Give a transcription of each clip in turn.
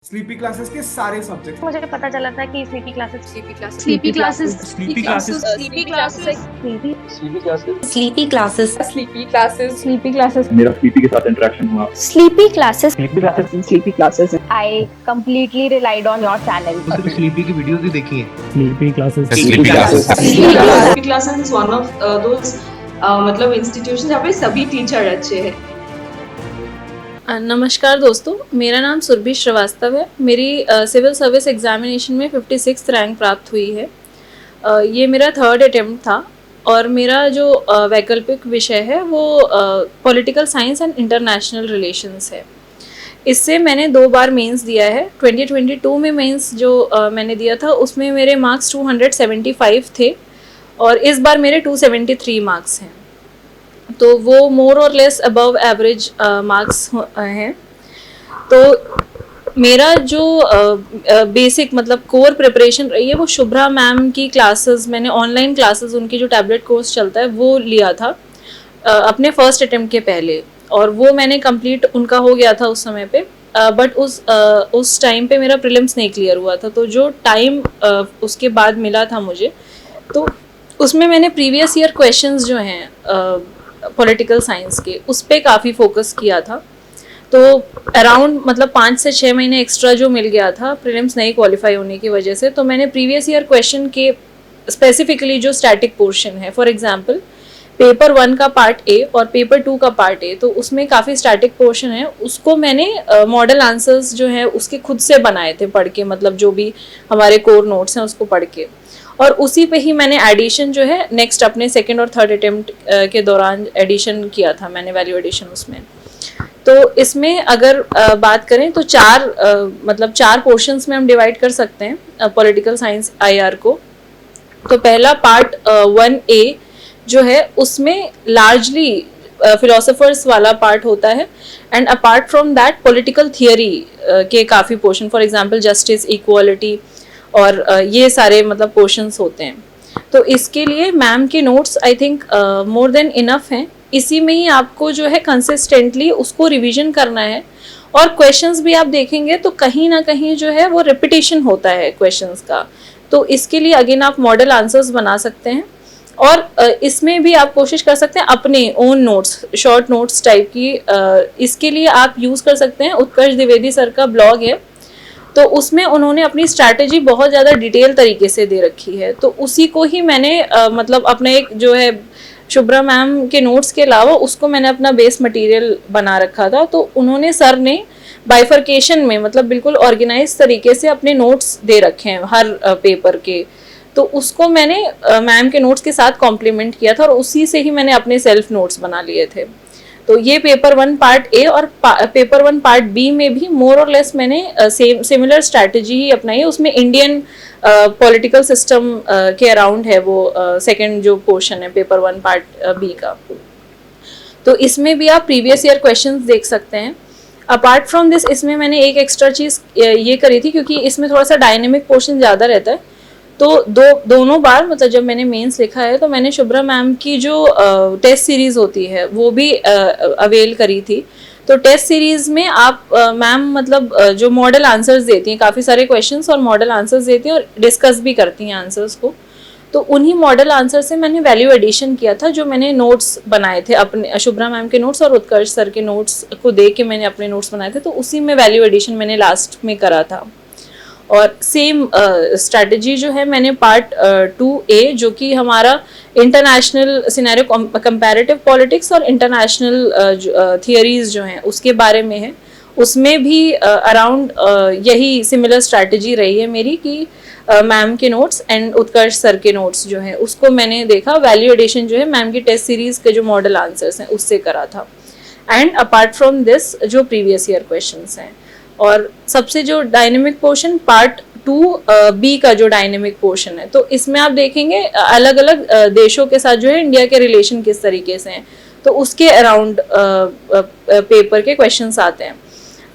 Sleepy classes के सारे subject. मुझे पता चला था कि sleepy classes sleepy classes sleepy classes sleepy classes sleepy classes sleepy classes sleepy classes sleepy classes sleepy classes मेरा स्लीपी के साथ इंटरेक्शन हुआ। Sleepy classes sleepy classes I completely relied on your channel. Sleepy की videos भी देखी है। Sleepy classes sleepy classes is one of those मतलब institution जहाँ पे सभी टीचर अच्छे हैं। नमस्कार दोस्तों, मेरा नाम सुरभि श्रीवास्तव है। मेरी सिविल सर्विस एग्जामिनेशन में 56 रैंक प्राप्त हुई है। ये मेरा थर्ड अटेम्प्ट था और मेरा जो वैकल्पिक विषय है वो political science and international relations है। इससे मैंने 2 बार मेंस दिया है। 2022 में मेंस जो मैंने दिया था उसमें मेरे मार्क्स 275 थे और इस बार मेरे 273 मार्क्स हैं, तो वो मोर और लेस अबव एवरेज मार्क्स हैं। तो मेरा जो बेसिक मतलब कोर प्रिपरेशन रही है वो शुभ्रा मैम की क्लासेस, मैंने ऑनलाइन क्लासेस उनकी जो टैबलेट कोर्स चलता है वो लिया था अपने फर्स्ट अटेम्प्ट के पहले, और वो मैंने कंप्लीट उनका हो गया था उस समय पे। बट उस टाइम पे मेरा प्रीलिम्स नहीं क्लियर हुआ था, तो जो टाइम उसके बाद मिला था मुझे, तो उसमें मैंने प्रीवियस ईयर क्वेश्चंस जो हैं पॉलिटिकल साइंस के उस पर काफ़ी फोकस किया था। तो अराउंड मतलब 5 से 6 महीने एक्स्ट्रा जो मिल गया था प्रीलिम्स नहीं क्वालिफाई होने की वजह से, तो मैंने प्रीवियस ईयर क्वेश्चन के स्पेसिफिकली जो स्टैटिक पोर्शन है, फॉर एग्जांपल पेपर 1 का पार्ट ए और पेपर 2 का पार्ट ए, तो उसमें काफ़ी स्टैटिक पोर्शन है, उसको मैंने मॉडल आंसर्स जो है उसके खुद से बनाए थे पढ़ के, मतलब जो भी हमारे कोर नोट्स हैं उसको पढ़ के, और उसी पे ही मैंने एडिशन जो है नेक्स्ट अपने सेकंड और थर्ड अटेम्प्ट के दौरान एडिशन किया था मैंने, वैल्यू एडिशन उसमें। तो इसमें अगर बात करें तो 4 पोर्शंस में हम डिवाइड कर सकते हैं पॉलिटिकल साइंस आईआर को। तो पहला पार्ट 1A जो है उसमें लार्जली फिलोसोफर्स वाला पार्ट होता है, and apart from that political theory के काफ़ी portion, for example justice, equality और ये सारे मतलब पोर्शंस होते हैं। तो इसके लिए मैम के notes I think more than enough हैं। इसी में ही आपको जो है कंसिस्टेंटली उसको रिवीजन करना है, और क्वेश्चंस भी आप देखेंगे तो कहीं ना कहीं जो है वो रिपीटेशन होता है क्वेश्चंस का, तो इसके लिए अगेन आप मॉडल आंसर्स बना सकते हैं, और इसमें भी आप कोशिश कर सकते हैं अपने own notes, short notes type की। इसके लिए आप यूज़ कर सकते हैं उत्कर्ष द्विवेदी सर का ब्लॉग है, तो उसमें उन्होंने अपनी स्ट्रैटेजी बहुत ज़्यादा डिटेल तरीके से दे रखी है, तो उसी को ही मैंने मतलब अपना एक जो है शुभ्रा मैम के नोट्स के अलावा उसको मैंने अपना बेस मटेरियल बना रखा था। तो उन्होंने सर ने बाइफर्केशन में मतलब बिल्कुल ऑर्गेनाइज तरीके से अपने नोट्स दे रखे हैं हर पेपर के, तो उसको मैंने मैम के नोट्स के साथ कॉम्प्लीमेंट किया था और उसी से ही मैंने अपने सेल्फ नोट्स बना लिए थे। तो ये पेपर 1 पार्ट ए और पेपर 1 पार्ट बी में भी मोर और लेस मैंने सिमिलर स्ट्रैटेजी ही अपनाई है। उसमें इंडियन पॉलिटिकल सिस्टम के अराउंड है वो सेकंड जो पोर्शन है पेपर 1 पार्ट बी का। तो इसमें भी आप प्रीवियस ईयर क्वेश्चंस देख सकते हैं। अपार्ट फ्रॉम दिस इसमें मैंने एक एक्स्ट्रा चीज़ ये करी थी, क्योंकि इसमें थोड़ा सा डायनेमिक पोर्शन ज़्यादा रहता है, तो दोनों बार मतलब जब मैंने मेंस लिखा है तो मैंने शुभ्रा मैम की जो टेस्ट सीरीज़ होती है वो भी अवेल करी थी। तो टेस्ट सीरीज़ में आप मैम मतलब जो मॉडल आंसर्स देती हैं, काफ़ी सारे क्वेश्चंस और मॉडल आंसर्स देती हैं और डिस्कस भी करती हैं आंसर्स को, तो उन्हीं मॉडल आंसर से मैंने वैल्यू एडिशन किया था। जो मैंने नोट्स बनाए थे अपने, शुभ्रा मैम के नोट्स और उत्कर्ष सर के नोट्स को देख के मैंने अपने नोट्स बनाए थे, तो उसी में वैल्यू एडिशन मैंने लास्ट में करा था। और सेम स्ट्रैटेजी जो है मैंने पार्ट 2A जो कि हमारा इंटरनेशनल सिनेरियो कंपैरेटिव पॉलिटिक्स और इंटरनेशनल थियरीज जो हैं उसके बारे में है, उसमें भी अराउंड यही सिमिलर स्ट्रैटेजी रही है मेरी कि मैम के नोट्स एंड उत्कर्ष सर के नोट्स जो हैं उसको मैंने देखा, वैल्यू एडिशन जो है मैम की टेस्ट सीरीज़ के जो मॉडल आंसर्स हैं उससे करा था, एंड अपार्ट फ्रॉम दिस जो प्रीवियस ईयर क्वेश्चंस हैं। और सबसे जो डायनेमिक पोर्शन पार्ट 2B का जो डायनेमिक पोर्शन है, तो इसमें आप देखेंगे अलग अलग देशों के साथ जो है इंडिया के रिलेशन किस तरीके से हैं, तो उसके अराउंड पेपर के क्वेश्चंस आते हैं।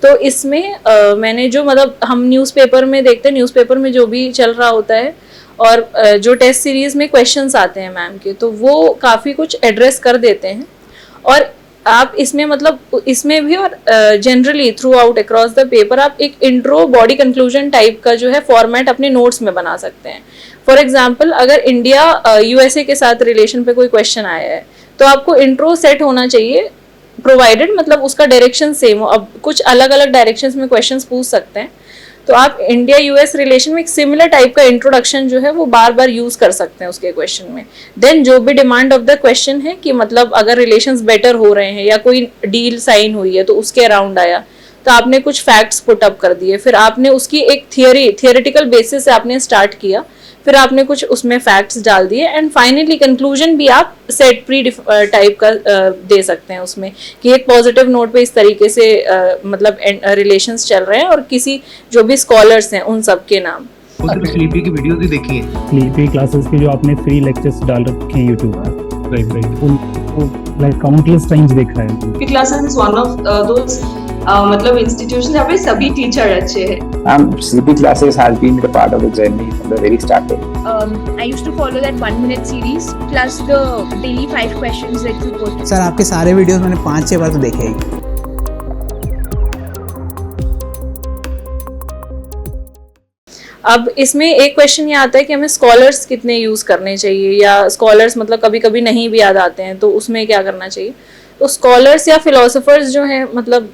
तो इसमें मैंने जो मतलब हम न्यूज़पेपर में देखते हैं, न्यूज़पेपर में जो भी चल रहा होता है और जो टेस्ट सीरीज़ में क्वेश्चंस आते हैं मैम के, तो वो काफ़ी कुछ एड्रेस कर देते हैं। और आप इसमें मतलब इसमें भी और generally through out across the paper आप एक इंट्रो बॉडी कंक्लूजन टाइप का जो है फॉर्मेट अपने नोट्स में बना सकते हैं। फॉर एग्जाम्पल अगर इंडिया यूएसए के साथ रिलेशन पे कोई क्वेश्चन आया है तो आपको इंट्रो सेट होना चाहिए, प्रोवाइडेड मतलब उसका डायरेक्शन सेम हो। अब कुछ अलग अलग डायरेक्शंस में क्वेश्चंस पूछ सकते हैं, तो आप इंडिया यूएस रिलेशन में एक सिमिलर टाइप का इंट्रोडक्शन जो है वो बार बार यूज कर सकते हैं उसके क्वेश्चन में। देन जो भी डिमांड ऑफ द क्वेश्चन है कि मतलब अगर रिलेशंस बेटर हो रहे हैं या कोई डील साइन हुई है तो उसके अराउंड आया, तो आपने कुछ फैक्ट्स पुट अप कर दिए, फिर आपने उसकी एक थियोरेटिकल बेसिस से आपने स्टार्ट किया, फिर आपने कुछ उसमें फैक्ट्स डाल दिए, एंड फाइनली कंक्लूजन भी आप सेट प्री टाइप का दे सकते हैं उसमें कि एक पॉजिटिव नोट पे इस तरीके से मतलब रिलेशंस चल रहे हैं और किसी जो भी स्कॉलर्स हैं उन सब के नाम। स्लीपी की वीडियोस भी देखी है। स्लीपी क्लासेस के जो आपने फ्री लेक्चर्स डाल रखे हैं यूट्यूब पर, राइट उनको लाइक काउंटलेस टाइम्स देखा है। Sleepy classes is one of those मतलब इंस्टीट्यूशन जहाँ पे सभी टीचर अच्छे हैं। CP classes has been the part of the journey from the very starting. I used to follow that 1-minute series plus the daily 5 questions that you post. Sir आपके सारे videos मैंने 5-6 बार तो देखे ही। अब इसमें एक क्वेश्चन ये आता है कि हमें स्कॉलर्स कितने यूज करने चाहिए, या स्कॉलर्स मतलब कभी कभी नहीं भी याद आते हैं तो उसमें क्या करना चाहिए। तो स्कॉलर्स या फिलोसोफर्स जो हैं मतलब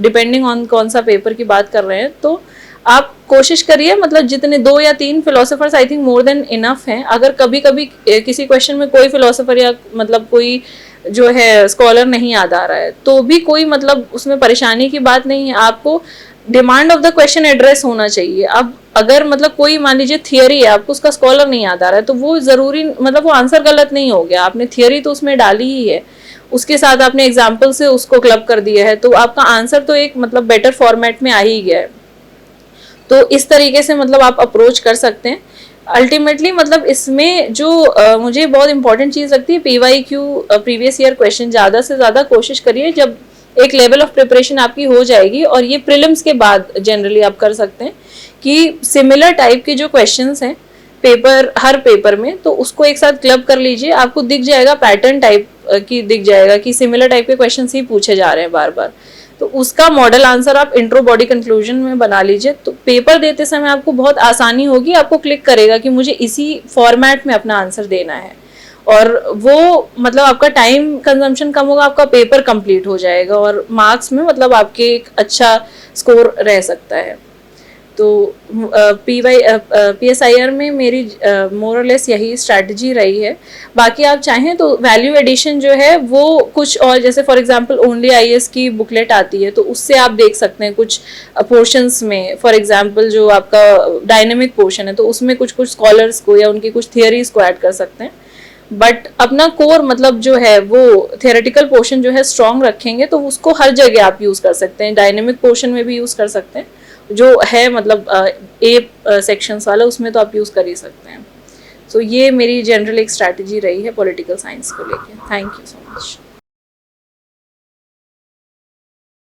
डिपेंडिंग ऑन कौन सा पेपर की बात कर रहे हैं, तो आप कोशिश करिए मतलब जितने 2 या 3 philosophers I think more than enough हैं। अगर कभी कभी किसी क्वेश्चन में कोई फिलोसोफर या मतलब कोई जो है स्कॉलर नहीं याद आ रहा है तो भी कोई मतलब उसमें परेशानी की बात नहीं है, आपको demand of the question address होना चाहिए। अब अगर मतलब कोई मान लीजिए थियरी है, आपको उसका स्कॉलर नहीं याद आ रहा है तो वो जरूरी मतलब वो आंसर गलत नहीं हो गया, आपने थियरी तो उसमें डाली ही है, उसके साथ आपने एग्जाम्पल से उसको क्लब कर दिया है, तो आपका आंसर तो एक मतलब बेटर फॉर्मेट में आ ही गया है। तो इस तरीके से मतलब आप अप्रोच कर सकते हैं। अल्टीमेटली मतलब इसमें जो मुझे बहुत इंपॉर्टेंट चीज़ लगती है PYQ प्रीवियस ईयर क्वेश्चन ज़्यादा से ज़्यादा कोशिश करिए। जब एक लेवल ऑफ प्रिपरेशन आपकी हो जाएगी और ये प्रीलिम्स के बाद जनरली आप कर सकते हैं कि सिमिलर टाइप के जो क्वेश्चंस हैं पेपर हर पेपर में, तो उसको एक साथ क्लब कर लीजिए, आपको दिख जाएगा पैटर्न टाइप की दिख जाएगा कि सिमिलर टाइप के क्वेश्चंस ही पूछे जा रहे हैं बार बार, तो उसका मॉडल आंसर आप इंट्रो बॉडी कंक्लूजन में बना लीजिए। तो पेपर देते समय आपको बहुत आसानी होगी, आपको क्लिक करेगा कि मुझे इसी फॉर्मेट में अपना आंसर देना है, और वो मतलब आपका टाइम कंजम्पशन कम होगा, आपका पेपर कंप्लीट हो जाएगा और मार्क्स में मतलब आपके एक अच्छा स्कोर रह सकता है। तो PSIR में मेरी मोर और लेस यही स्ट्रैटेजी रही है। बाकी आप चाहें तो वैल्यू एडिशन जो है वो कुछ और, जैसे फॉर एग्जांपल ओनली IAS की बुकलेट आती है तो उससे आप देख सकते हैं कुछ पोर्शंस में। फॉर एग्जांपल जो आपका डायनेमिक पोर्शन है तो उसमें कुछ कुछ स्कॉलर्स को या उनकी कुछ थियरीज को ऐड कर सकते हैं, बट अपना कोर मतलब जो है वो थियोरेटिकल पोर्शन जो है स्ट्रॉन्ग रखेंगे तो उसको हर जगह आप यूज़ कर सकते हैं। डायनेमिक पोर्शन में भी यूज़ कर सकते हैं, जो है मतलब A सेक्शंस वाला उसमें तो आप यूज़ कर ही सकते हैं। सो ये मेरी जनरल एक स्ट्रैटेजी रही है पॉलिटिकल साइंस को लेके। Thank you so much.